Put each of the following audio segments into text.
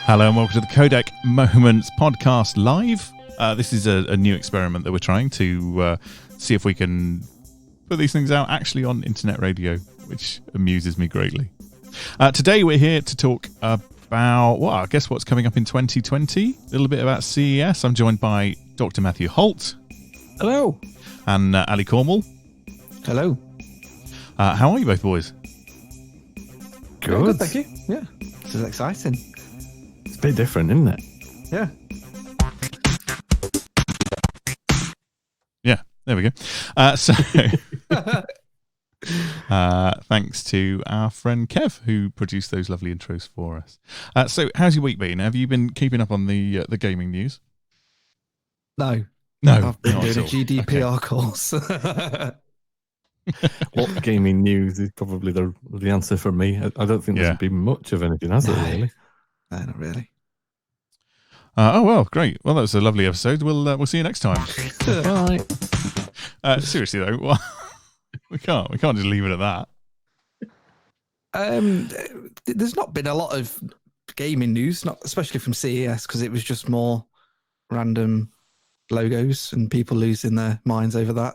Hello and welcome to the Codec Moments Podcast live. This is a new experiment that we're trying to see if we can put these things out actually on internet radio, which amuses me greatly. Today we're here to talk about, well, I guess what's coming up in 2020, a little bit about CES. I'm joined by Dr. Matthew Holt. Hello. And Ali Cornwall. Hello. How are you both, boys? Good, thank you. Yeah, this is exciting. It's a bit different, isn't it? Yeah. Yeah, there we go. Thanks to our friend Kev, who produced those lovely intros for us. So how's your week been? Have you been keeping up on the gaming news? No. No. I've been doing a GDPR course. What gaming news is probably the answer for me. I don't think there's been much of anything, has it, really? No, not really. Oh, well, great. Well, that was a lovely episode. We'll see you next time. Bye. Seriously, though, we can't just leave it at that. There's not been a lot of gaming news, not especially from CES, because it was just more random logos and people losing their minds over that.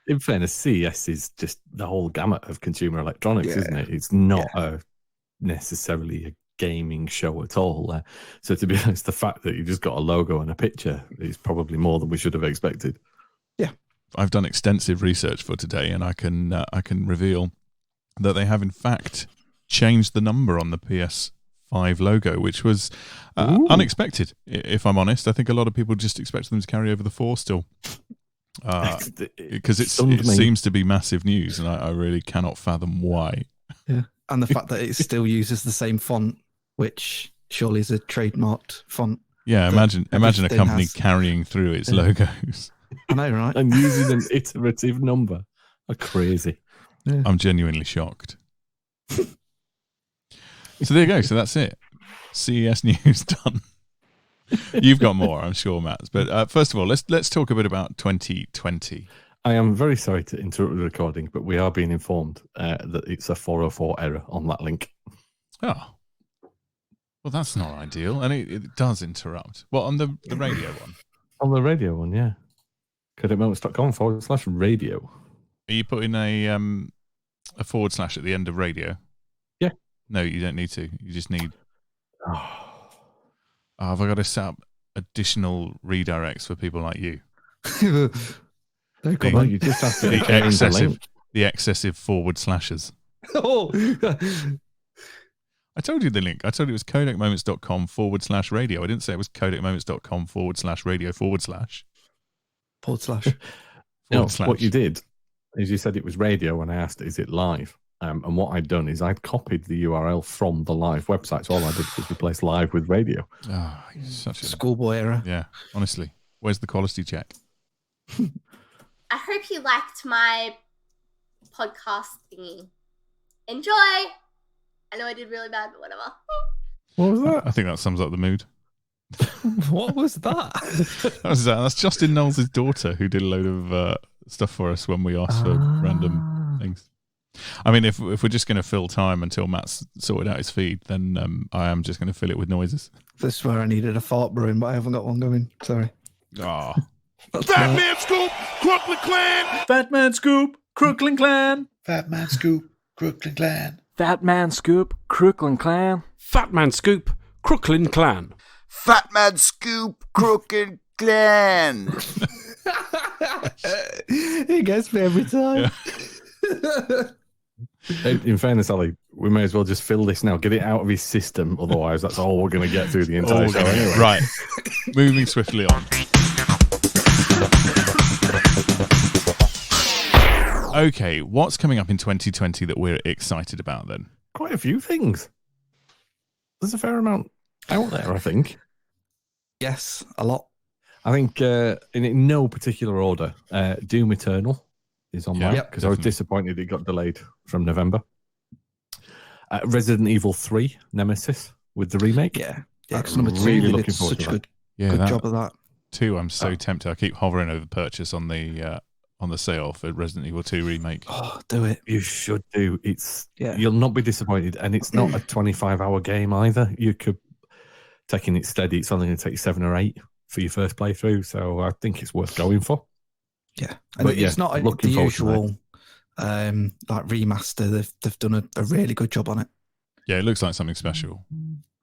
In fairness, CES is just the whole gamut of consumer electronics, isn't it? It's not necessarily a gaming show at all. So to be honest, the fact that you just got a logo and a picture is probably more than we should have expected. Yeah. I've done extensive research for today, and I can reveal that they have in fact changed the number on the PS5 logo, which was unexpected, if I'm honest. I think a lot of people just expected them to carry over the 4 still. Because it seems to be massive news, and I really cannot fathom why. Yeah, and the fact that it still uses the same font, which surely is a trademarked font. Yeah, imagine a company carrying through its logos. I know, right? And using an iterative number. Crazy. Yeah. I'm genuinely shocked. So there you go. So that's it. CES news done. You've got more, I'm sure, Matt. But first of all, let's talk a bit about 2020. I am very sorry to interrupt the recording, but we are being informed that it's a 404 error on that link. Oh. Well, that's not ideal. And it does interrupt. Well, on the radio one? On the radio one, yeah. codecmoments.com/radio. Are you putting a / at the end of radio? Yeah. No, you don't need to. You just need... have I got to set up additional redirects for people like you? You just have to the excessive /. Oh. I told you the link. I told you it was codecmoments.com /radio. I didn't say it was codecmoments.com /radio /. No, what you did is you said it was radio, and I asked, is it live? And what I'd done is I'd copied the URL from the live website. So all I did was replace live with radio. Oh, such a schoolboy error. Yeah, honestly. Where's the quality check? I hope you liked my podcast thingy. Enjoy! I know I did really bad, but whatever. What was that? I think that sums up the mood. What was that? That's Justin Knowles' daughter, who did a load of stuff for us when we asked for random things. I mean, if we're just going to fill time until Matt's sorted out his feed, then I am just going to fill it with noises. This is where I needed a fart brewing, but I haven't got one going. Sorry. Oh. Fat Man Scoop, Crooklyn Clan. Fat Man Scoop, Crooklyn Clan. Fat Man Scoop, Crooklyn Clan. Fat Man Scoop, Crooklyn Clan. Fat Man Scoop, Crooklyn Clan. Fat Man Scoop, Crooklyn Clan. He gets me every time. Yeah. In fairness, Ali, we may as well just fill this now. Get it out of his system. Otherwise, that's all we're going to get through the entire show anyway. Right. Moving swiftly on. Okay, what's coming up in 2020 that we're excited about then? Quite a few things. There's a fair amount out there, I think. Yes, a lot. I think in no particular order, Doom Eternal is on mine because I was disappointed it got delayed from November. Resident Evil 3 Nemesis with the remake. Yeah, that's number 2. Really looking forward to that. Good job of that. 2, I'm so tempted. I keep hovering over purchase on the sale for Resident Evil 2 remake. Oh, do it. You should do. You'll not be disappointed, and it's not a 25-hour game either. You could taking it steady. It's only going to take you 7 or 8 for your first playthrough, so I think it's worth going for. Yeah, and it's not the usual like remaster. They've done a really good job on it. Yeah, it looks like something special.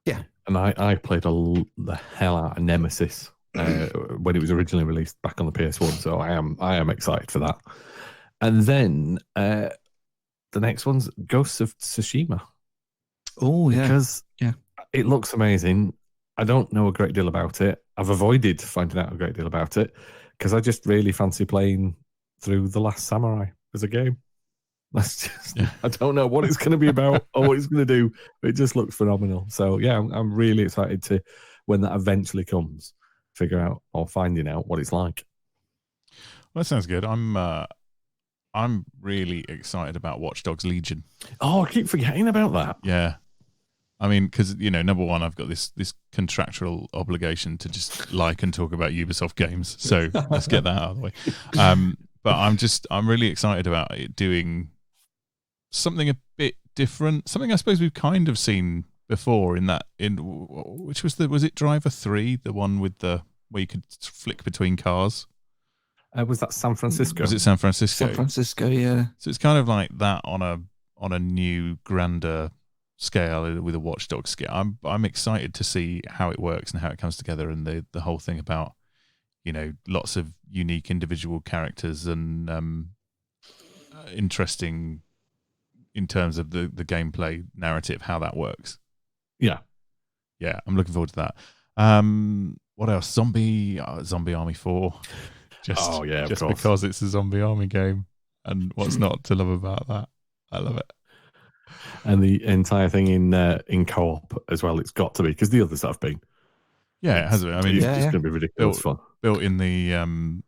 Yeah, and I played the hell out of Nemesis when it was originally released back on the PS1, so I am excited for that. And then the next one's Ghosts of Tsushima. Oh yeah, because it looks amazing. I don't know a great deal about it. I've avoided finding out a great deal about it because I just really fancy playing through The Last Samurai as a game. That's just, I don't know what it's going to be about or what it's going to do. But it just looks phenomenal. So yeah, I'm really excited to, when that eventually comes, figure out or finding out what it's like. Well, that sounds good. I'm really excited about Watch Dogs Legion. Oh, I keep forgetting about that. Yeah. I mean, because, number one, I've got this contractual obligation to just like and talk about Ubisoft games. So let's get that out of the way. But I'm really excited about it doing something a bit different. Something I suppose we've kind of seen before which was it Driver 3, the one with where you could flick between cars? Was that San Francisco? Was it San Francisco? San Francisco, yeah. So it's kind of like that on a new, grander scale with a Watch Dogs scale. I'm excited to see how it works and how it comes together, and the whole thing about lots of unique individual characters and interesting in terms of the gameplay narrative, how that works. Yeah, I'm looking forward to that. What else? Zombie Army 4. Just because it's a zombie army game, and what's not to love about that? I love it. And the entire thing in co-op as well. It's got to be, because the others have been. Yeah, it has been. I mean, it's just going to be ridiculous fun. Built in the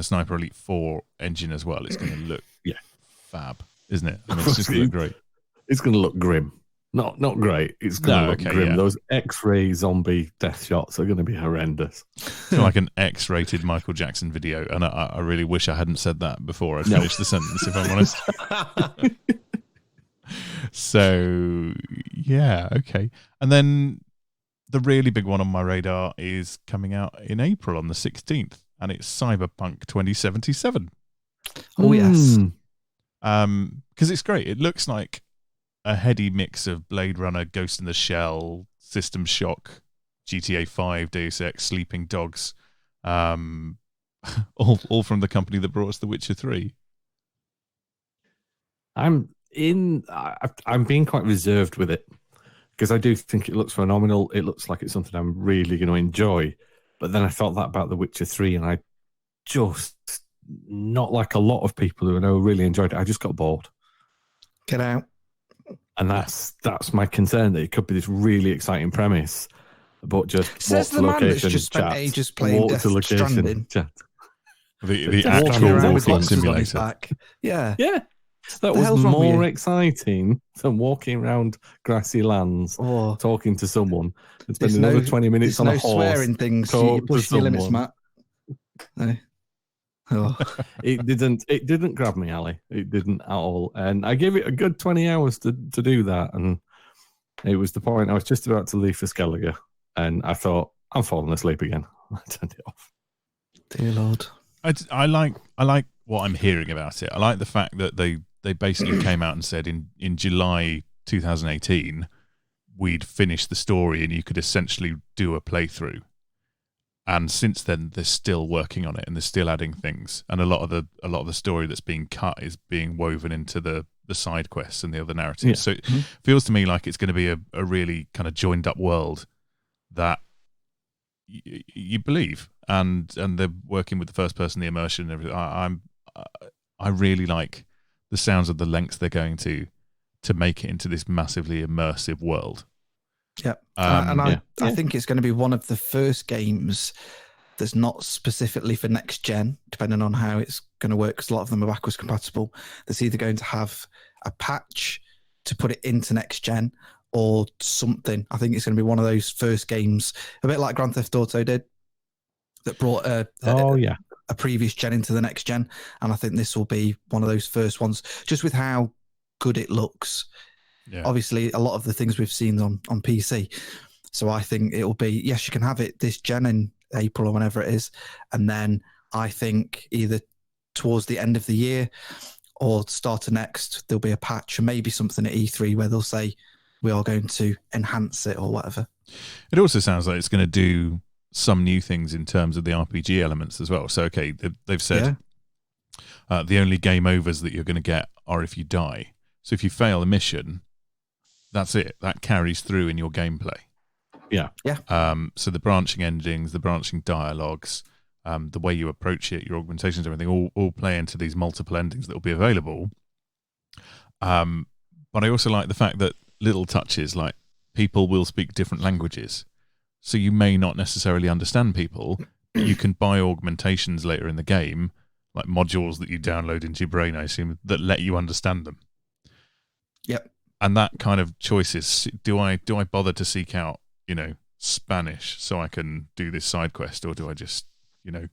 Sniper Elite 4 engine as well. It's going to look fab, isn't it? I mean, it's just going to look great. It's going to look grim. Not great. It's going to look grim. Yeah. Those X-ray zombie death shots are going to be horrendous. It's like an X-rated Michael Jackson video, and I really wish I hadn't said that before I finished the sentence, if I'm honest. So, yeah, okay. And then the really big one on my radar is coming out in April on the 16th, and it's Cyberpunk 2077. Oh, yes. Because it's great. It looks like a heady mix of Blade Runner, Ghost in the Shell, System Shock, GTA 5, Deus Ex, Sleeping Dogs, all from the company that brought us The Witcher 3. I'm being quite reserved with it because I do think it looks phenomenal. It looks like it's something I'm really going to enjoy. But then I felt that about The Witcher 3, and I just, not like a lot of people who I know really enjoyed it, I just got bored. Get out. And that's my concern, that it could be this really exciting premise, but just says the man that's just spent ages playing Death Stranding. The actual walking simulator. Yeah. That was more exciting than walking around grassy lands, talking to someone, and spending another 20 minutes on a horse. There's no swearing things. You're pushing your limits, Matt. No. Oh. It didn't grab me, Ali. It didn't at all. And I gave it a good 20 hours to do that. And it was the point I was just about to leave for Skellige. And I thought, I'm falling asleep again. I turned it off. Dear Lord. I like what I'm hearing about it. I like the fact that they basically came out and said in July 2018, we'd finished the story and you could essentially do a playthrough. And since then, they're still working on it and they're still adding things. And a lot of the story that's being cut is being woven into the side quests and the other narratives. Yeah. So it feels to me like it's going to be a really kind of joined up world that you believe. And they're working with the first person, the immersion and everything. I really like the sounds of the lengths they're going to make it into this massively immersive world. Yeah, I think it's going to be one of the first games that's not specifically for next gen, depending on how it's going to work, because a lot of them are backwards compatible. That's either going to have a patch to put it into next gen or something. I think it's going to be one of those first games, a bit like Grand Theft Auto did, that brought a previous gen into the next gen. And I think this will be one of those first ones, just with how good it looks. Yeah. Obviously, a lot of the things we've seen on PC So I think it'll be, yes, you can have it this gen in April or whenever it is. And then I think either towards the end of the year or start of next, there'll be a patch or maybe something at E3 where they'll say we are going to enhance it or whatever. It also sounds like it's going to do some new things in terms of the RPG elements as well. So, okay, they've said the only game overs that you're going to get are if you die. So if you fail a mission, that's it. That carries through in your gameplay. Yeah. So the branching endings, the branching dialogues, the way you approach it, your augmentations, everything, all play into these multiple endings that will be available. But I also like the fact that little touches, like people will speak different languages. So you may not necessarily understand people, but you can buy augmentations later in the game, like modules that you download into your brain, I assume, that let you understand them. Yep. And that kind of choices, do I bother to seek out, Spanish so I can do this side quest, or do I just,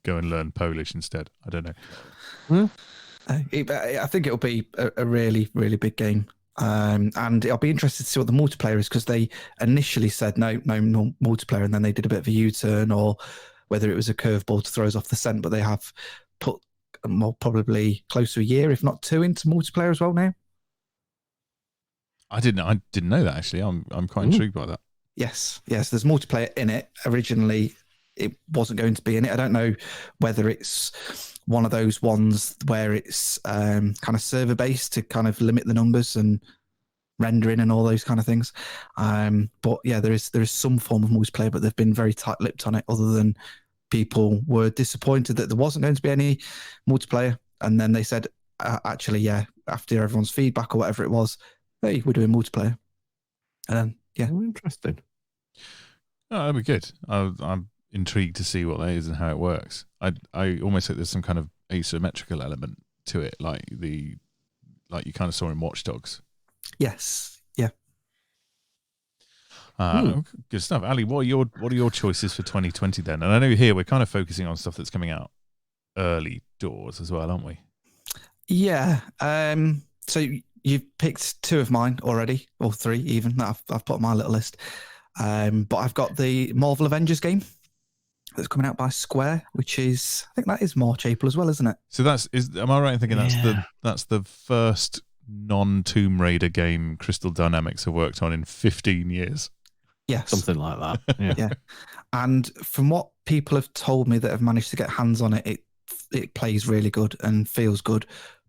go and learn Polish instead? I don't know. I think it'll be a really, really big game. And I'll be interested to see what the multiplayer is, because they initially said no multiplayer, and then they did a bit of a U-turn, or whether it was a curveball to throw us off the scent, but they have put probably close to a year, if not 2, into multiplayer as well now. I didn't know that, actually. I'm quite intrigued by that. Yes, there's multiplayer in it. Originally, it wasn't going to be in it. I don't know whether it's one of those ones where it's kind of server based to kind of limit the numbers and rendering and all those kind of things. But yeah, there is some form of multiplayer, but they've been very tight-lipped on it, other than people were disappointed that there wasn't going to be any multiplayer. And then they said, actually, yeah, after everyone's feedback or whatever it was, hey, we're doing multiplayer. And yeah. Interesting. Oh, that'd be good. I'm intrigued to see what that is and how it works. I almost think there's some kind of asymmetrical element to it, like you kind of saw in Watch Dogs. Yes. Yeah. Good stuff. Ali, what are your choices for 2020 then? And I know here we're kind of focusing on stuff that's coming out early doors as well, aren't we? Yeah. So you've picked 2 of mine already, or 3 even, that I've put on my little list. But I've got the Marvel Avengers game that's coming out by Square, which is, I think that is March, April as well, isn't it? So am I right in thinking that's the first non-Tomb Raider game Crystal Dynamics have worked on in 15 years? Yes. Something like that. Yeah. Yeah. And from what people have told me that have managed to get hands on it, it plays really good and feels good,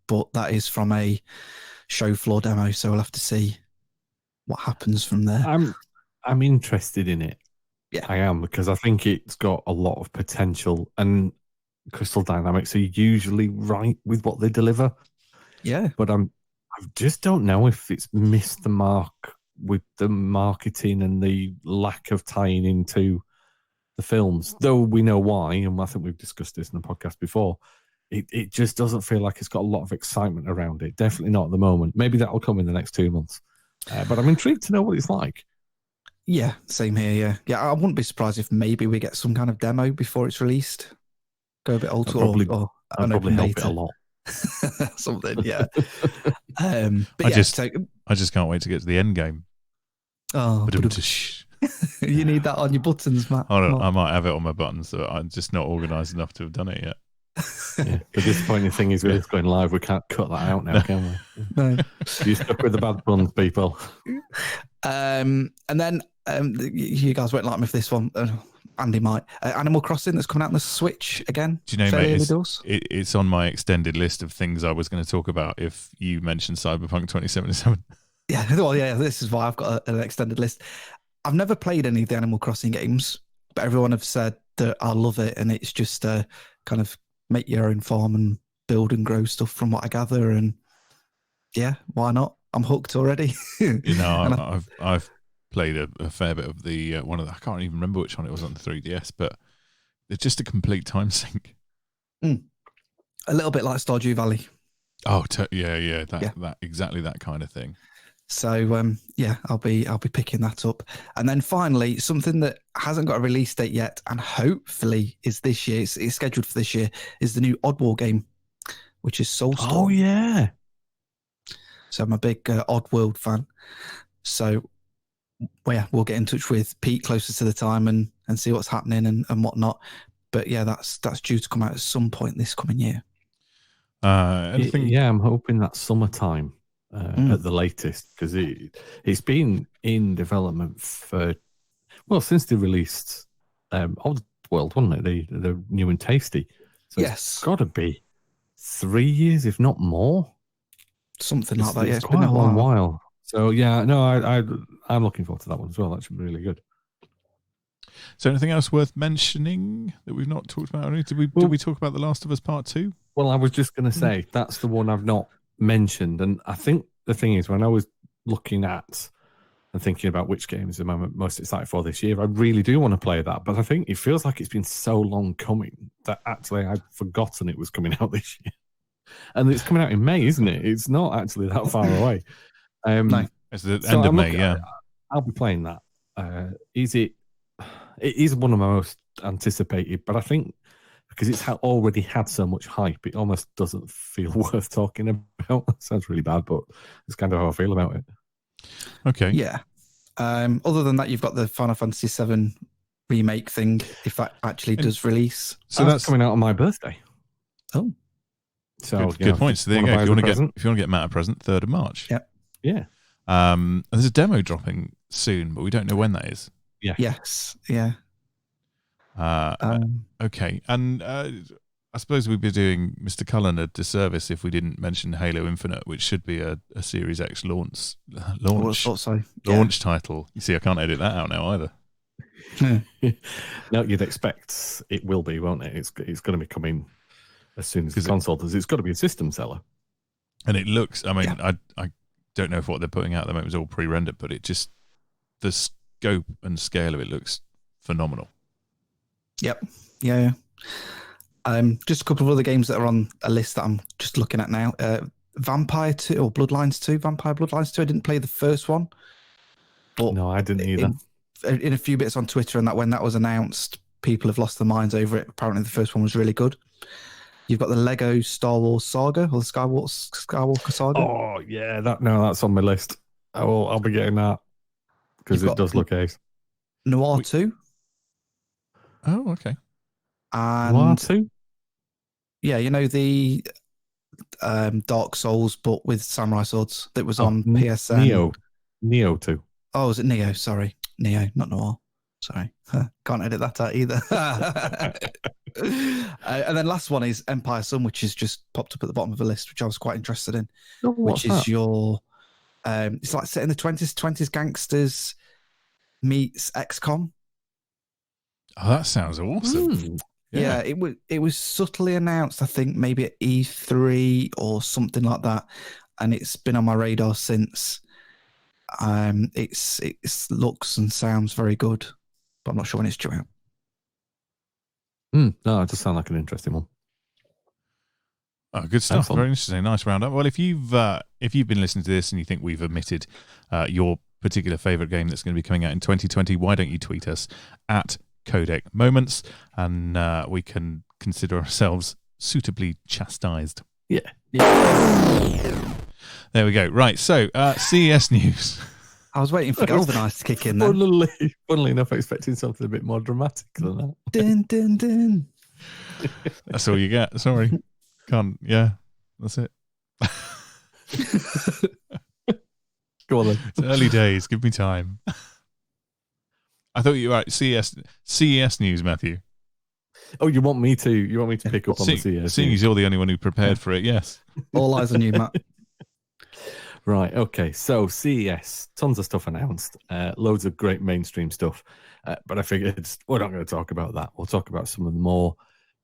but that is from a show floor demo, so we'll have to see what happens from there. I'm interested in it. Yeah, I am, because I think it's got a lot of potential, and Crystal Dynamics are usually right with what they deliver. Yeah, but I just don't know if it's missed the mark with the marketing and the lack of tying into the films. Though we know why, and I think we've discussed this in the podcast before. It just doesn't feel like it's got a lot of excitement around it. Definitely not at the moment. Maybe that'll come in the next 2 months. But I'm intrigued to know what it's like. Yeah, same here. Yeah, I wouldn't be surprised if maybe we get some kind of demo before it's released. Go a bit old school, or probably help it a lot. Something, yeah. But I just can't wait to get to the end game. Oh, you need that on your buttons, Matt. I might have it on my buttons, so I'm just not organised enough to have done it yet. Yeah. The disappointing thing is, with it's going live, we can't cut that out now, can we? No. You stuck with the bad puns, people. And then you guys won't like me for this one. Andy might. Animal Crossing that's coming out on the Switch again. Do you know, mate, it's on my extended list of things I was going to talk about if you mentioned Cyberpunk 2077. Yeah, well, yeah, this is why I've got an extended list. I've never played any of the Animal Crossing games, but everyone have said that I love it, and it's just kind of make your own farm and build and grow stuff from what I gather, and yeah, why not? I'm hooked already. I've played a fair bit of the one of the, I can't even remember which one it was on the 3DS, but it's just a complete time sink. A little bit like Stardew Valley. Oh, that exactly that kind of thing. So yeah, I'll be picking that up. And then finally, something that hasn't got a release date yet, and hopefully is this year. It's scheduled for this year. Is the new Oddworld game, which is Soulstorm. Oh yeah. So I'm a big Oddworld fan. So we'll get in touch with Pete closer to the time and see what's happening and whatnot. But yeah, that's due to come out at some point this coming year. I'm hoping that summertime at the latest, because it's been in development for since they released Old World, wasn't it? The new and tasty. So yes, it's got to be 3 years, if not more. Something like that. Yeah, it's quite a long while. So yeah, no, I'm looking forward to that one as well. That should be really good. So anything else worth mentioning that we've not talked about? Did we talk about The Last of Us Part 2? Well, I was just going to say that's the one I've not mentioned, and I think the thing is, when I was looking at and thinking about which games I'm most excited for this year, I really do want to play that, but I think it feels like it's been so long coming that actually I'd forgotten it was coming out this year. And it's coming out in May, isn't it? It's not actually that far away. No, it's the end of May, yeah. I'll be playing that. It is one of my most anticipated, but I think because it's already had so much hype, it almost doesn't feel worth talking about. It sounds really bad, but it's kind of how I feel about it. Okay. Yeah. Other than that, you've got the Final Fantasy VII remake thing, if that actually does release. So that's coming out on my birthday. Oh. So good point. So there you go. If you want to get Matt a present, 3rd of March. Yep. Yeah. And there's a demo dropping soon, but we don't know when that is. Yeah. Yes. Yeah. Okay. And I suppose we'd be doing Mr. Cullen a disservice if we didn't mention Halo Infinite, which should be a Series X launch title. You see, I can't edit that out now either. No, you'd expect it will be, won't it? It's going to be coming as soon as the console does. It's got to be a system seller. And it looks, I mean, I don't know if what they're putting out at the moment is all pre-rendered, but it just, the scope and scale of it looks phenomenal. Yep. Yeah. Just a couple of other games that are on a list that I'm just looking at now. Vampire 2 or Bloodlines 2. Vampire Bloodlines 2. I didn't play the first one. But no, I didn't either. In a few bits on Twitter and that when that was announced, people have lost their minds over it. Apparently the first one was really good. You've got the Lego Star Wars Saga or the Skywalker Saga. Oh, yeah. That's on my list. I'll be getting that because it does look ace. Noir 2. Oh, okay. And Noir 2? Yeah, you know the Dark Souls, but with samurai swords that was on PSN. Neo 2. Oh, was it Neo? Sorry. Neo, not Noir. Sorry. Can't edit that out either. And then last one is Empire Sun, which has just popped up at the bottom of the list, which I was quite interested in. Which is your... it's like set in the 20s gangsters meets XCOM. Oh, that sounds awesome. Yeah, it was subtly announced, I think, maybe at E3 or something like that. And it's been on my radar since. It looks and sounds very good, but I'm not sure when it's due out. No, it does sound like an interesting one. Oh, good stuff. Excellent. Very interesting. Nice roundup. Well, if you've been listening to this and you think we've omitted your particular favourite game that's going to be coming out in 2020, why don't you tweet us at Codec Moments, and we can consider ourselves suitably chastised. Yeah. There we go. Right, so CES news. I was waiting for Galvanize to kick in then. Funnily enough, expecting something a bit more dramatic than that. Dun, dun, dun. That's all you get. Sorry. Can't. Yeah, that's it. Go on then. It's early days. Give me time. I thought you were right. CES news, Matthew. Oh, you want me to pick up on the CES? Seeing as you're the only one who prepared for it, yes. All eyes on you, Matt. Right, okay. So CES, tons of stuff announced, loads of great mainstream stuff. But I figured we're not going to talk about that. We'll talk about some of the more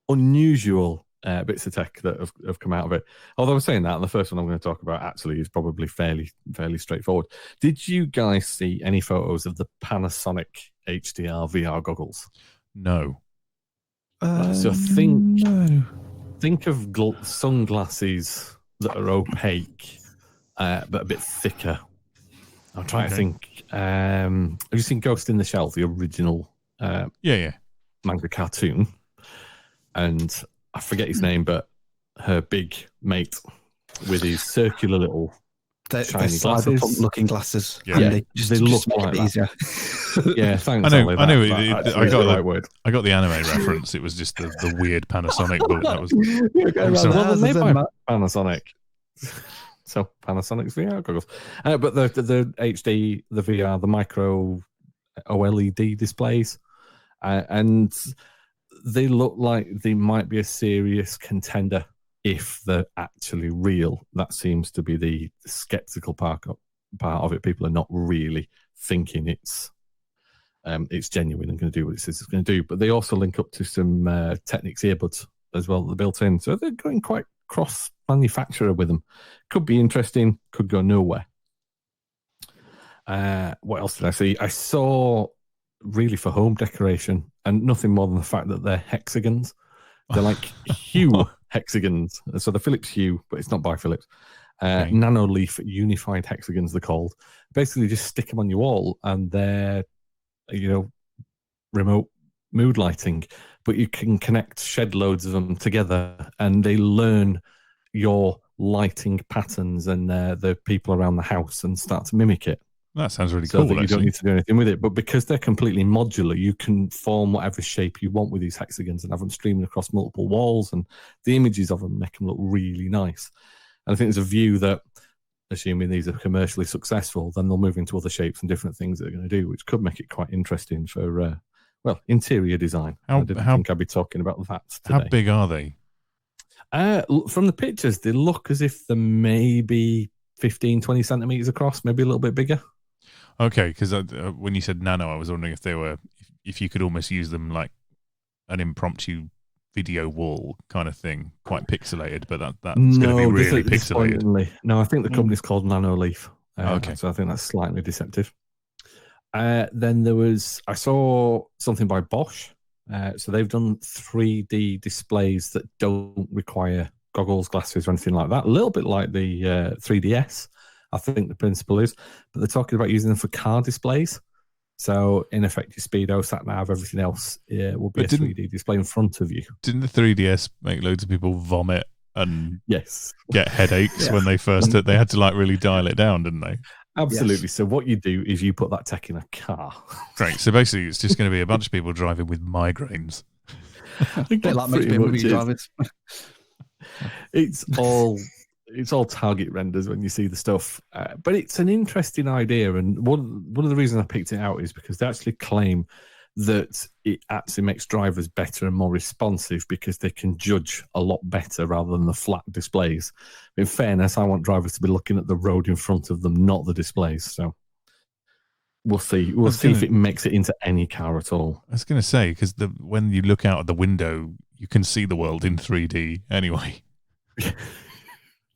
unusual bits of tech that have come out of it. Although I'm saying that, and the first one I'm going to talk about actually is probably fairly straightforward. Did you guys see any photos of the Panasonic HDR VR goggles? No. So think of sunglasses that are opaque, but a bit thicker. I'm trying to think. Have you seen Ghost in the Shell, the original manga cartoon? And I forget his name, but her big mate with his circular little They're shiny glasses. looking glasses. Yeah. And They just look make like it that. easier. Yeah, thanks. I know. Ollie, I know. that I got the the right word. I got the anime reference. It was just the weird Panasonic, but that was. Well, they're made by Panasonic. So Panasonic's VR goggles, but the HD, the VR, the micro OLED displays, and they look like they might be a serious contender if they're actually real. That seems to be the skeptical part of it. People are not really thinking it's genuine and going to do what it says it's going to do. But they also link up to some Technics earbuds as well that they're built in, so they're going quite cross manufacturer with them. Could be interesting, could go nowhere. What else did I see? I saw really for home decoration, and nothing more than the fact that they're hexagons. They're like Hue hexagons. So the Philips Hue, but it's not by Philips. Nanoleaf unified hexagons, they're called. Basically, just stick them on your wall, and they're, remote mood lighting. But you can connect shed loads of them together, and they learn your lighting patterns and the people around the house and start to mimic it. That sounds really so cool. That you don't need to do anything with it. But because they're completely modular, you can form whatever shape you want with these hexagons and have them streaming across multiple walls, and the images of them make them look really nice. And I think there's a view that, assuming these are commercially successful, then they'll move into other shapes and different things that they're going to do, which could make it quite interesting for interior design. I didn't think I'd be talking about that today. How big are they? From the pictures, they look as if they're maybe 15, 20 centimeters across, maybe a little bit bigger. Okay, because when you said nano, I was wondering if you could almost use them like an impromptu video wall kind of thing, quite pixelated, but that's going to be really pixelated. No, I think the company's called Nanoleaf. Okay. So I think that's slightly deceptive. Then I saw something by Bosch. So they've done 3D displays that don't require goggles, glasses, or anything like that. A little bit like the 3DS, I think the principle is. But they're talking about using them for car displays. So in effect, your speedo, sat nav, everything else will be a 3D display in front of you. Didn't the 3DS make loads of people vomit and get headaches when they first did? They had to really dial it down, didn't they? Absolutely. Yes. So what you do is you put that tech in a car. Great. So basically, it's just going to be a bunch of people driving with migraines. A bit like most movie drivers. It's all target renders when you see the stuff, but it's an interesting idea. And one of the reasons I picked it out is because they actually claim that it actually makes drivers better and more responsive because they can judge a lot better rather than the flat displays. In fairness, I want drivers to be looking at the road in front of them, not the displays. So we'll see. We'll see if it makes it into any car at all. I was going to say, because when you look out of the window, you can see the world in 3D anyway.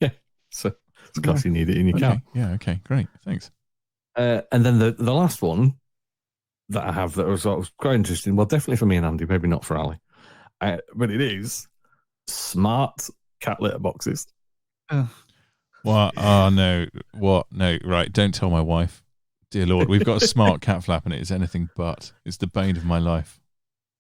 Yeah. So it's because you need it in your car. Yeah. Okay. Great. Thanks. And then the last one that I have that was quite interesting. Well, definitely for me and Andy, maybe not for Ali. But it is smart cat litter boxes. What? Oh, no. What? No. Right. Don't tell my wife. Dear Lord, we've got a smart cat flap and it is anything but. It's the bane of my life.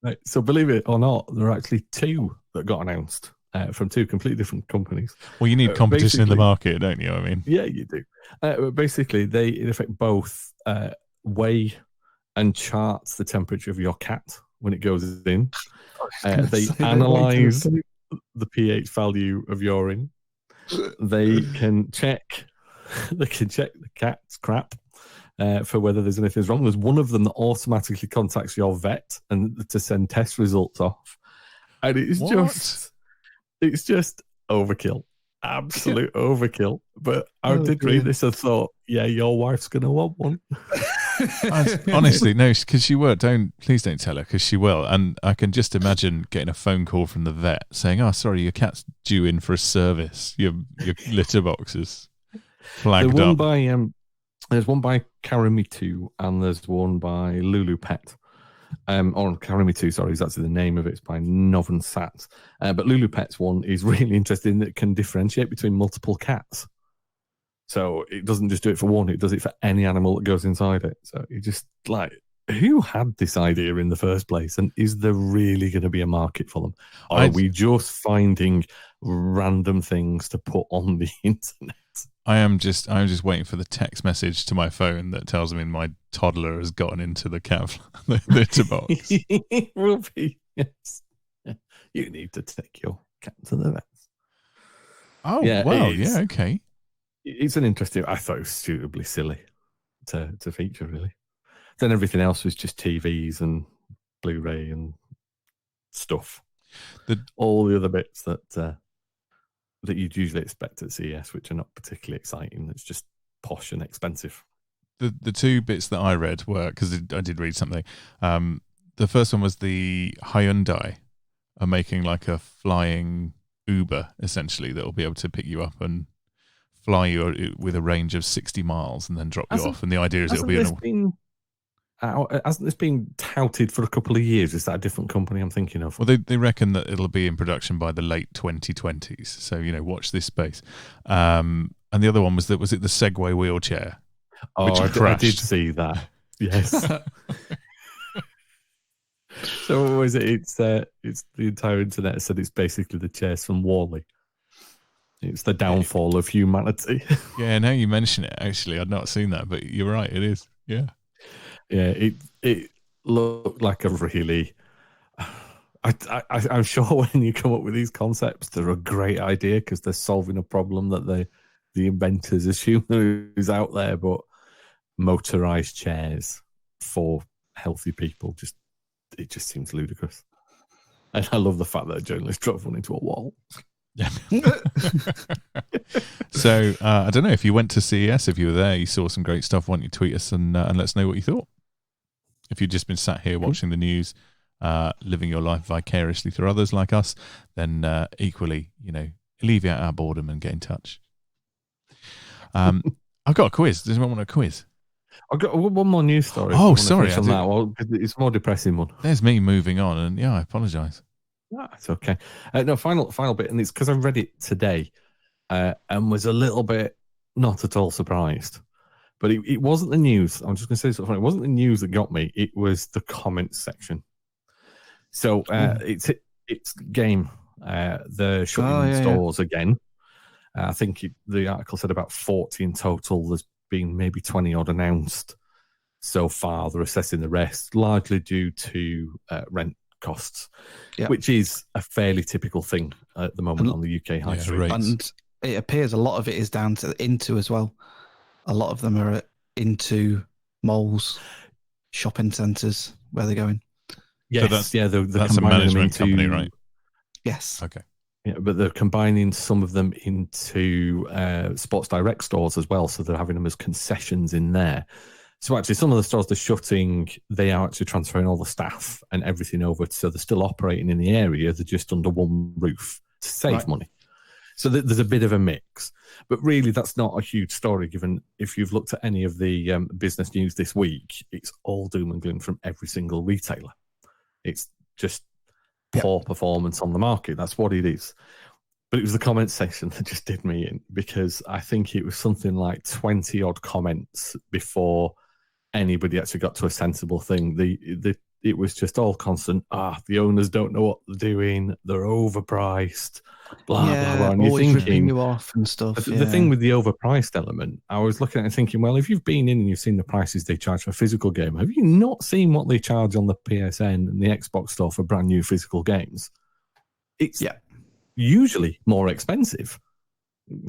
Right. So believe it or not, there are actually two that got announced from two completely different companies. Well, you need competition in the market, don't you? I mean, yeah, you do. Basically, they in effect both weigh and charts the temperature of your cat when it goes in. They analyze the pH value of urine. They can check the cat's crap for whether there's anything wrong. There's one of them that automatically contacts your vet and to send test results off. And it's just overkill. Absolute overkill. But I did read this and thought, yeah, your wife's going to want one. Honestly, no, because she will. Please don't tell her, because she will. And I can just imagine getting a phone call from the vet saying, "Oh, sorry, your cat's due in for a service. Your litter box is flagged up." There's one by Karamitu and there's one by Lulu Pet. Or Karamitu, sorry, is actually the name of it. It's by Novan Sat. But Lulu Pet's one is really interesting. That can differentiate between multiple cats. So it doesn't just do it for one, it does it for any animal that goes inside it. So you just who had this idea in the first place? And is there really going to be a market for them? Or are we just finding random things to put on the internet? I'm just waiting for the text message to my phone that tells me my toddler has gotten into the cat litter box. It will be, yes. You need to take your cat to the vets. Oh, yeah, wow. Yeah, okay. It's an interesting... I thought it was suitably silly to feature, really. Then everything else was just TVs and Blu-ray and stuff. All the other bits that you'd usually expect at CES, which are not particularly exciting. It's just posh and expensive. The two bits that I read were, because I did read something, the first one was the Hyundai are making like a flying Uber, essentially, that will be able to pick you up and fly you with a range of 60 miles and then drop you off. And the idea is it'll be... Hasn't this been touted for a couple of years? Is that a different company I'm thinking of? Well, they reckon that it'll be in production by the late 2020s. So, watch this space. And the other one was it the Segway wheelchair? Oh, I did see that. Yes. So what was it? It's the entire internet said it's basically the chairs from WALL-E. It's the downfall of humanity. Yeah, now you mention it, actually. I'd not seen that, but you're right, it is. Yeah. Yeah, it looked like a really... I'm sure when you come up with these concepts, they're a great idea because they're solving a problem that the inventors assume is out there, but motorized chairs for healthy people, it just seems ludicrous. And I love the fact that a journalist drove one into a wall. Yeah. So I don't know if you went to CES, if you were there, you saw some great stuff. Why don't you tweet us and let us know what you thought? If you've just been sat here watching the news, living your life vicariously through others like us, then equally, alleviate our boredom and get in touch. I've got a quiz. Does anyone want a quiz? I've got one more news story. Oh, sorry. On that. Well, it's a more depressing one. There's me moving on, and I apologise. It's okay. No, final bit, and it's because I read it today and was a little bit not at all surprised. But it wasn't the news. I'm just going to say something. It wasn't the news that got me. It was the comments section. So it's game. They're shutting stores again. I think the article said about 40 in total. There's been maybe 20 odd announced so far. They're assessing the rest, largely due to rent costs, which is a fairly typical thing at the moment on the UK high street. And it appears a lot of it is down to Into as well. A lot of them are into malls, shopping centres, where they're going. Yes, so they're that's a management company, right? Yes. Okay. Yeah, but they're combining some of them into Sports Direct stores as well, so they're having them as concessions in there. So actually, some of the stores they're shutting, they are actually transferring all the staff and everything over, so they're still operating in the area. They're just under one roof to save money. So there's a bit of a mix. But really, that's not a huge story, given if you've looked at any of the business news this week, it's all doom and gloom from every single retailer. It's just poor performance on the market. That's what it is. But it was the comment section that just did me in, because I think it was something like 20 odd comments before anybody actually got to a sensible thing. It was just all constant. The owners don't know what they're doing. They're overpriced. Blah blah blah. And you're thinking you off and stuff. The thing with the overpriced element, I was looking at it thinking, well, if you've been in and you've seen the prices they charge for a physical game, have you not seen what they charge on the PSN and the Xbox store for brand new physical games? It's usually more expensive.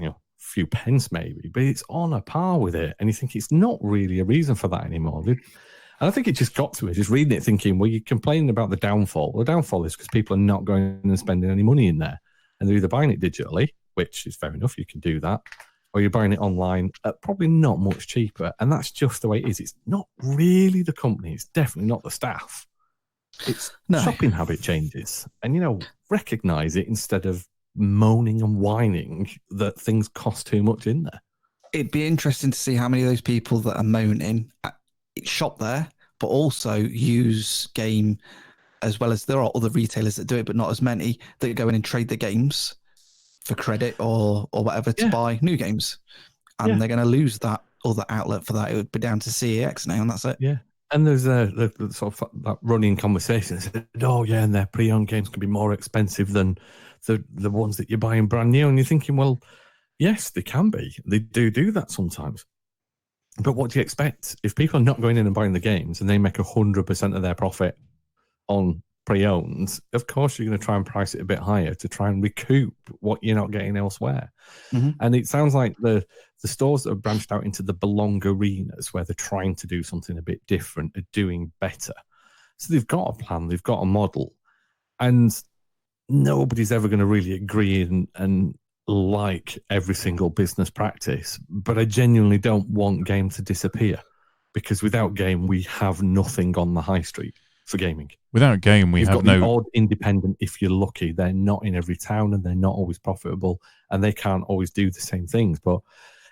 A few pence maybe, but it's on a par with it. And you think it's not really a reason for that anymore. And I think it just got to me, just reading it, thinking, well, you're complaining about the downfall. Well, the downfall is because people are not going and spending any money in there. And they're either buying it digitally, which is fair enough, you can do that, or you're buying it online at probably not much cheaper. And that's just the way it is. It's not really the company. It's definitely not the staff. It's shopping habit changes. And, recognise it instead of moaning and whining that things cost too much in there. It'd be interesting to see how many of those people that are moaning shop there, but also use game, as well as there are other retailers that do it, but not as many, that go in and trade the games for credit or whatever to buy new games. And they're going to lose that other outlet for that. It would be down to CEX now, and that's it. Yeah. And there's the sort of that running conversation. And their pre-owned games can be more expensive than the ones that you're buying brand new. And you're thinking, well, Yes, they can be. They do that sometimes. But what do you expect? If people are not going in and buying the games and they make 100% of their profit on pre-owned, of course you're going to try and price it a bit higher to try and recoup what you're not getting elsewhere. Mm-hmm. And it sounds like the stores that have branched out into the belong arenas, where they're trying to do something a bit different, are doing better. So they've got a plan, they've got a model, and nobody's ever going to really agree and like every single business practice. But I genuinely don't want game to disappear, because without game, we have nothing on the high street for gaming. Without game, we've have got no the odd independent. If you're lucky, they're not in every town and they're not always profitable, and they can't always do the same things. But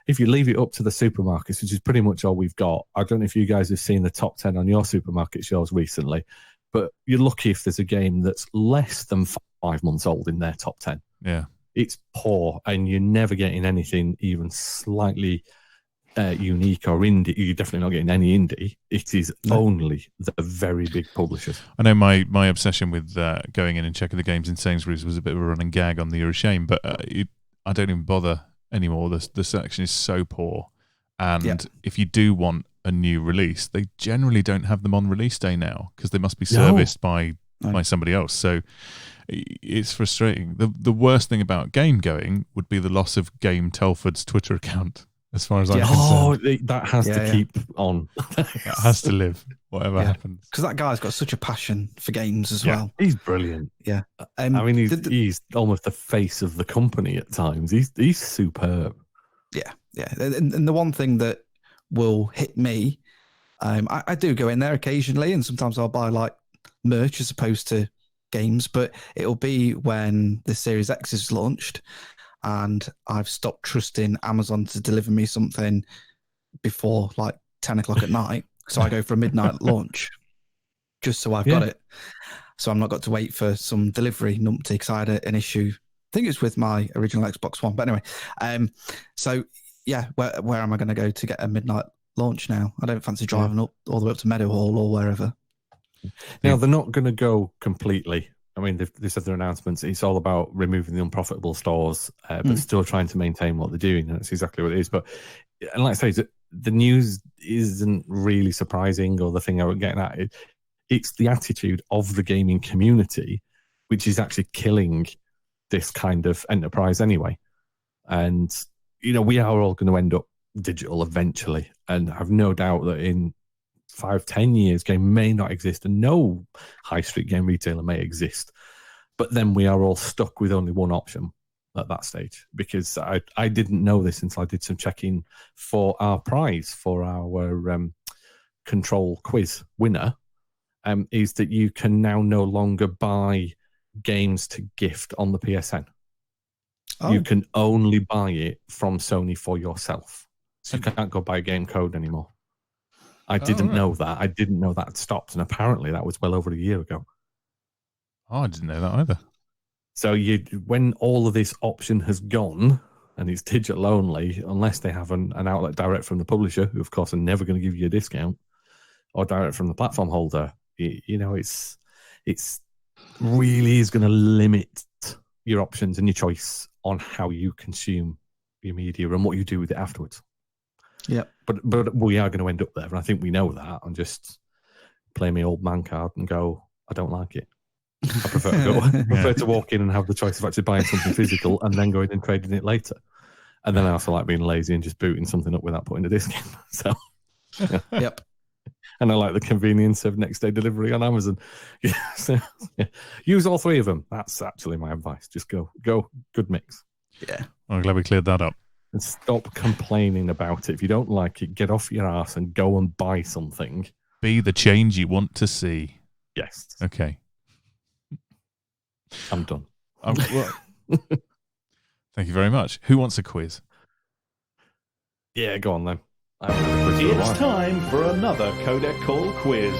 if you leave it up to the supermarkets, which is pretty much all we've got, I don't know if you guys have seen the top 10 on your supermarket shelves recently, but you're lucky if there's a game that's less than 5 months old in their top 10. Yeah. It's poor, and you're never getting anything even slightly unique or indie. You're definitely not getting any indie. It is only the very big publishers. I know my obsession with going in and checking the games in Sainsbury's was a bit of a running gag on the You're a Shame, but I don't even bother anymore. The selection is so poor, and if you do want a new release, they generally don't have them on release day now, because they must be serviced by somebody else. So it's frustrating. The worst thing about game going would be the loss of Game Telford's Twitter account, as far as I'm concerned. That has to keep on. That has to live, whatever happens. Because that guy's got such a passion for games as well. He's brilliant. Yeah. I mean, he's almost the face of the company at times. He's superb. Yeah. And the one thing that will hit me, I do go in there occasionally, and sometimes I'll buy like merch as opposed to games, but it'll be when the Series X is launched and I've stopped trusting Amazon to deliver me something before like 10 o'clock at night. So I go for a midnight launch just so I've got it. So I'm not got to wait for some delivery numpty, because I had an issue. I think it's with my original Xbox One. But anyway, so yeah, where am I going to go to get a midnight launch now? I don't fancy driving up all the way up to Meadowhall or wherever. Now, they're not going to go completely. I mean, they said their announcements, it's all about removing the unprofitable stores, but still trying to maintain what they're doing. And that's exactly what it is. But, and like I say, the news isn't really surprising, or the thing I was getting at. It's the attitude of the gaming community, which is actually killing this kind of enterprise anyway. And, we are all going to end up digital eventually. And I have no doubt that in 5-10 years, game may not exist, and no high street game retailer may exist. But then we are all stuck with only one option at that stage, because I didn't know this until I did some checking for our prize for our control quiz winner, is that you can now no longer buy games to gift on the PSN. You can only buy it from Sony for yourself. So you can't go buy a game code anymore. I didn't know that. I didn't know that had stopped, and apparently that was well over a year ago. Oh, I didn't know that either. So when all of this option has gone, and it's digital only, unless they have an outlet direct from the publisher, who of course are never going to give you a discount, or direct from the platform holder, it's really is going to limit your options and your choice on how you consume your media and what you do with it afterwards. Yeah, but we are going to end up there, and I think we know that. And just play my old man card and go, I don't like it. I prefer to walk in and have the choice of actually buying something physical and then going and trading it later. And then I also like being lazy and just booting something up without putting a disc in. So, yep. And I like the convenience of next day delivery on Amazon. Use all three of them. That's actually my advice. Just go. Good mix. Yeah. I'm glad we cleared that up. And stop complaining about it. If you don't like it, get off your ass and go and buy something. Be the change you want to see. Yes. Okay. I'm done. Thank you very much. Who wants a quiz? Yeah, go on then. It's time for another Codec Call quiz.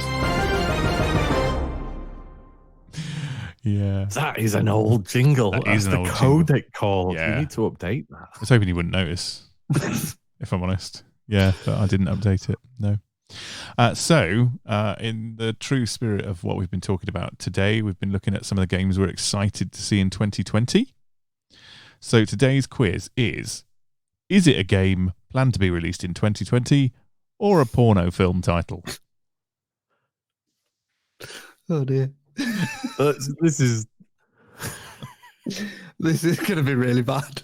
Yeah. That is an old jingle. That is an old Codec Call. Yeah. You need to update that. I was hoping you wouldn't notice, if I'm honest. Yeah, but I didn't update it. No. So, in the true spirit of what we've been talking about today, we've been looking at some of the games we're excited to see in 2020. So today's quiz is, Is it a game planned to be released in 2020 or a porno film title? Oh dear. This is going to be really bad.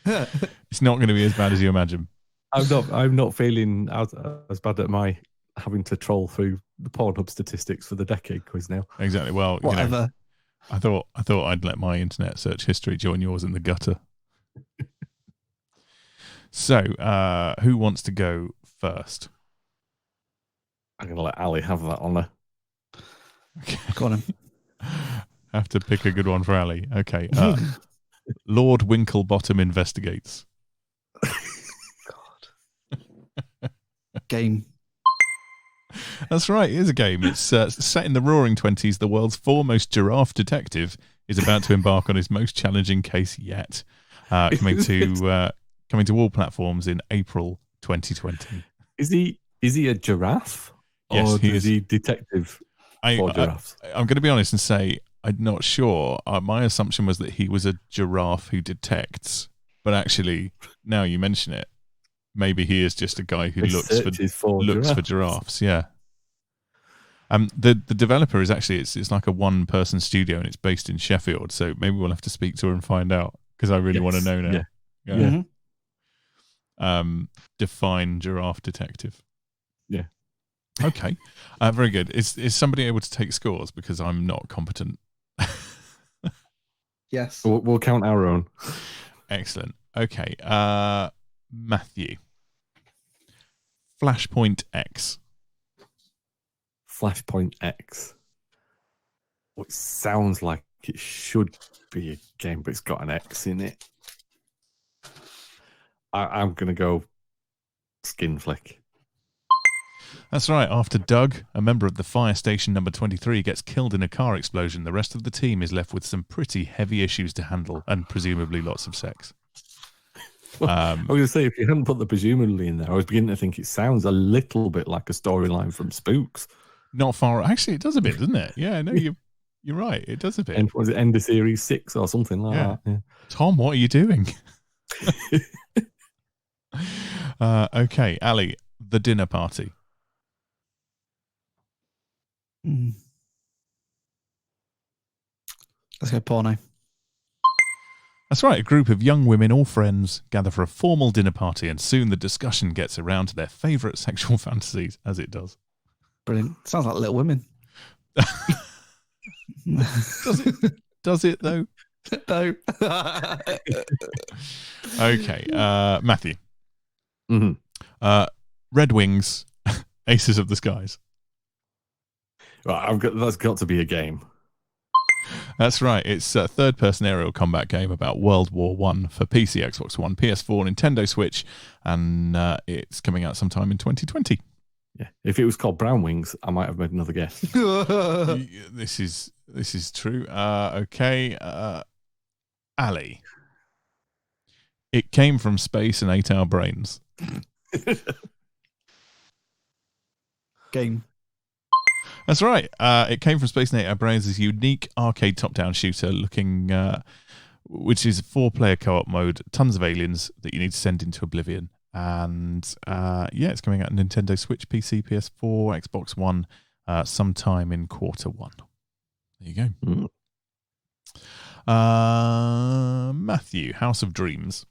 It's not going to be as bad as you imagine. I'm not feeling as bad at my having to troll through the Pornhub statistics for the decade quiz now. Exactly. Well, Whatever. I thought I'd let my internet search history join yours in the gutter. So, who wants to go first? I'm going to let Ali have that honour. Okay. Go on him. Have to pick a good one for Ali. Okay. Lord Winklebottom investigates. God. Game. That's right. It is a game. It's set in the Roaring Twenties. The world's foremost giraffe detective is about to embark on his most challenging case yet. Coming to all platforms in April 2020. Is he a giraffe? Yes, or he is he detective for giraffes? I'm going to be honest and say I'm not sure. My assumption was that he was a giraffe who detects, but actually, now you mention it, maybe he is just a guy who looks for giraffes. Yeah. The developer is actually it's like a one-person studio and it's based in Sheffield. So maybe we'll have to speak to her and find out because I really want to know now. Yeah. Mm-hmm. Define giraffe detective. Yeah. Okay. Very good. Is somebody able to take scores because I'm not competent? Yes. We'll count our own. Excellent. Okay. Matthew. Flashpoint X. Flashpoint X. Well, it sounds like it should be a game, but it's got an X in it. I'm going to go Skin Flick. That's right. After Doug, a member of the fire station number 23, gets killed in a car explosion, the rest of the team is left with some pretty heavy issues to handle and presumably lots of sex. I was going to say, if you hadn't put the presumably in there, I was beginning to think it sounds a little bit like a storyline from Spooks. Not far. Actually, it does a bit, doesn't it? Yeah, no, you're right. It does a bit. And was it end of series 6 or something like that? Yeah. Tom, what are you doing? Okay, Ali, The Dinner Party. Let's go porno. That's right. A group of young women, all friends, gather for a formal dinner party, and soon the discussion gets around to their favourite sexual fantasies, as it does. Brilliant. Sounds like Little Women. Does it though? No. Okay, Matthew. Mm-hmm. Red Wings, Aces of the Skies. Right, that's got to be a game. That's right. It's a third-person aerial combat game about World War I for PC, Xbox One, PS4, Nintendo Switch, and it's coming out sometime in 2020. Yeah, if it was called Brown Wings, I might have made another guess. This is true. Okay, Ali. It came from space and ate our brains. Game. That's right. It came from space and ate our brains as a unique arcade top-down shooter looking, which is a 4-player co-op mode, tons of aliens that you need to send into oblivion. And it's coming out on Nintendo Switch, PC, PS4, Xbox One, sometime in Q1. There you go. Matthew, House of Dreams.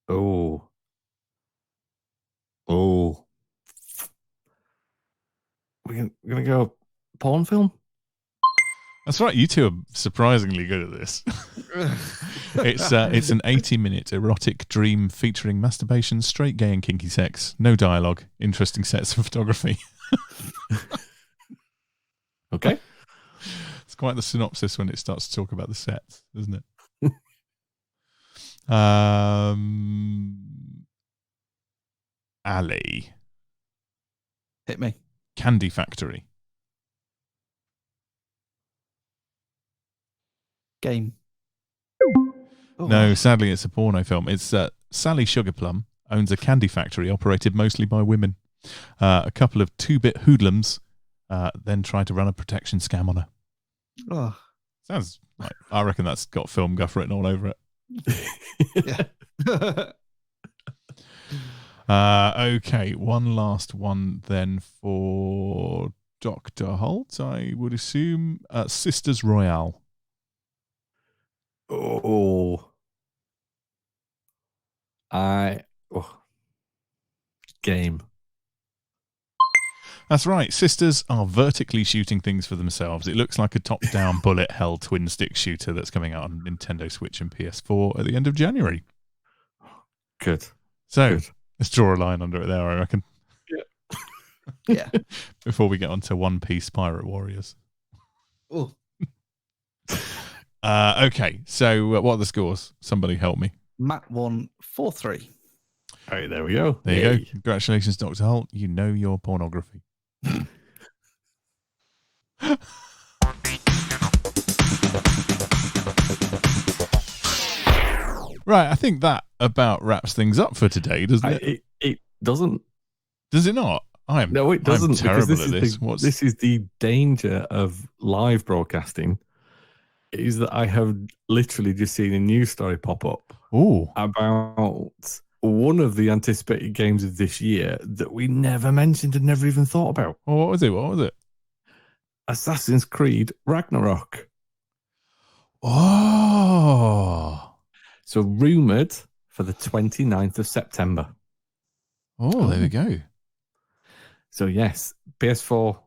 Oh. We're going to go porn film? That's right. You two are surprisingly good at this. It's an 80-minute erotic dream featuring masturbation, straight gay and kinky sex, no dialogue, interesting sets of photography. Okay. It's quite the synopsis when it starts to talk about the sets, isn't it? Ali. Hit me. Candy Factory. Game. No, sadly, it's a porno film. It's Sally Sugarplum owns a candy factory operated mostly by women. A couple of 2-bit hoodlums then try to run a protection scam on her. Oh. Sounds like, I reckon that's got film guff written all over it. Yeah. Okay, one last one then for Dr. Holt, I would assume. Sisters Royale. Oh. Game. That's right. Sisters are vertically shooting things for themselves. It looks like a top-down bullet hell twin-stick shooter that's coming out on Nintendo Switch and PS4 at the end of January. Good. So Good. let's draw a line under it there, I reckon. Yeah. Before we get on to One Piece Pirate Warriors. Oh. Okay, so what are the scores? Somebody help me. Matt won 4-3. All right, there we go. There you go. Congratulations, Dr. Holt. You know your pornography. Right, I think that about wraps things up for today, doesn't it? It doesn't. Does it not? No, it doesn't. I'm terrible because at this. This is the danger of live broadcasting, is that I have literally just seen a news story pop up about one of the anticipated games of this year that we never mentioned and never even thought about. Oh, what was it? What was it? Assassin's Creed Ragnarok. Oh. So rumoured for the 29th of September. Oh, there we go. So yes, PS4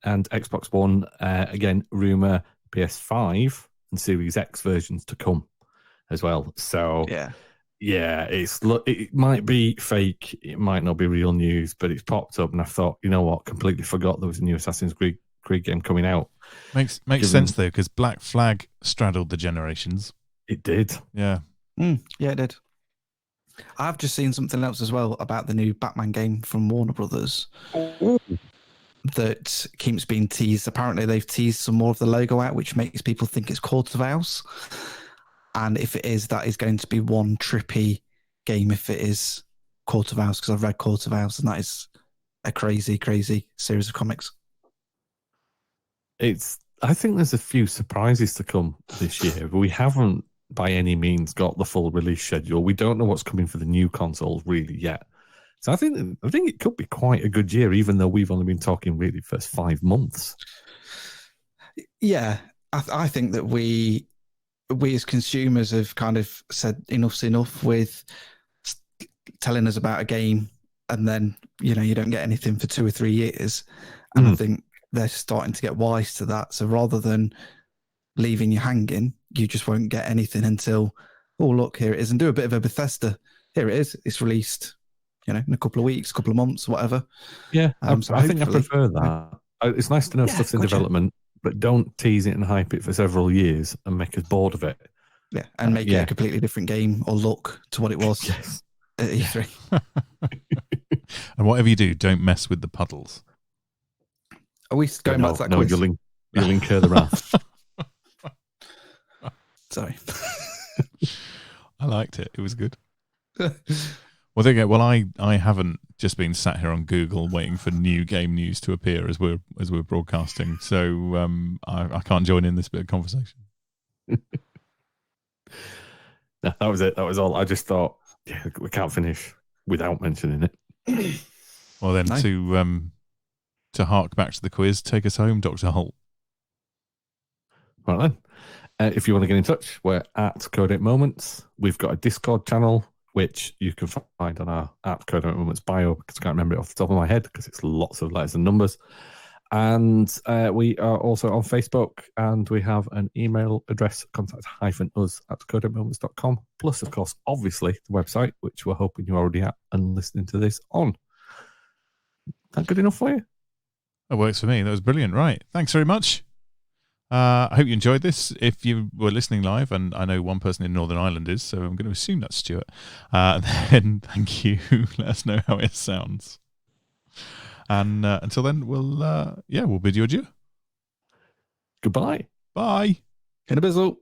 and Xbox One, again, rumour PS5 and Series X versions to come as well. So yeah, it might be fake, it might not be real news, but it's popped up and I thought, you know what, completely forgot there was a new Assassin's Creed game coming out. Makes sense though, because Black Flag straddled the generations. It did. Yeah. Yeah, it did. I've just seen something else as well about the new Batman game from Warner Brothers that keeps being teased. Apparently, they've teased some more of the logo out, which makes people think it's Court of Owls. And if it is, that is going to be one trippy game if it is Court of Owls, because I've read Court of Owls, and that is a crazy, crazy series of comics. I think there's a few surprises to come this year. We haven't by any means got the full release schedule. We don't know what's coming for the new consoles really yet. So I think it could be quite a good year, even though we've only been talking really first 5 months. Yeah, I think that we as consumers have kind of said enough's enough with telling us about a game and then, you don't get anything for 2 or 3 years. And I think they're starting to get wise to that. So rather than leaving you hanging, you just won't get anything until, oh, look, here it is. And do a bit of a Bethesda. Here it is. It's released, in a couple of weeks, couple of months, whatever. Yeah, I think I prefer that. It's nice to know stuff's in development, but don't tease it and hype it for several years and make us bored of it. Yeah, and make it a completely different game or look to what it was at E3. And whatever you do, don't mess with the puddles. Are we going back to that quiz? You'll incur the wrath. Sorry. I liked it. It was good. Well, there you go. Well, I haven't just been sat here on Google waiting for new game news to appear as we're broadcasting. So I can't join in this bit of conversation. No, that was it. That was all. I just thought, we can't finish without mentioning it. Well, then to hark back to the quiz, take us home, Dr. Holt. Right then. If you want to get in touch, we're at Codec Moments. We've got a Discord channel, which you can find on our at Codec Moments bio, because I can't remember it off the top of my head, because it's lots of letters and numbers. And we are also on Facebook, and we have an email address, contact-us at codecmoments.com. Plus, of course, obviously, the website, which we're hoping you're already at and listening to this on. That good enough for you? That works for me. That was brilliant. Right. Thanks very much. I hope you enjoyed this. If you were listening live, and I know one person in Northern Ireland is, so I'm going to assume that's Stuart, then thank you. Let us know how it sounds. And until then, we'll bid you adieu. Goodbye. Bye. In a bizzle.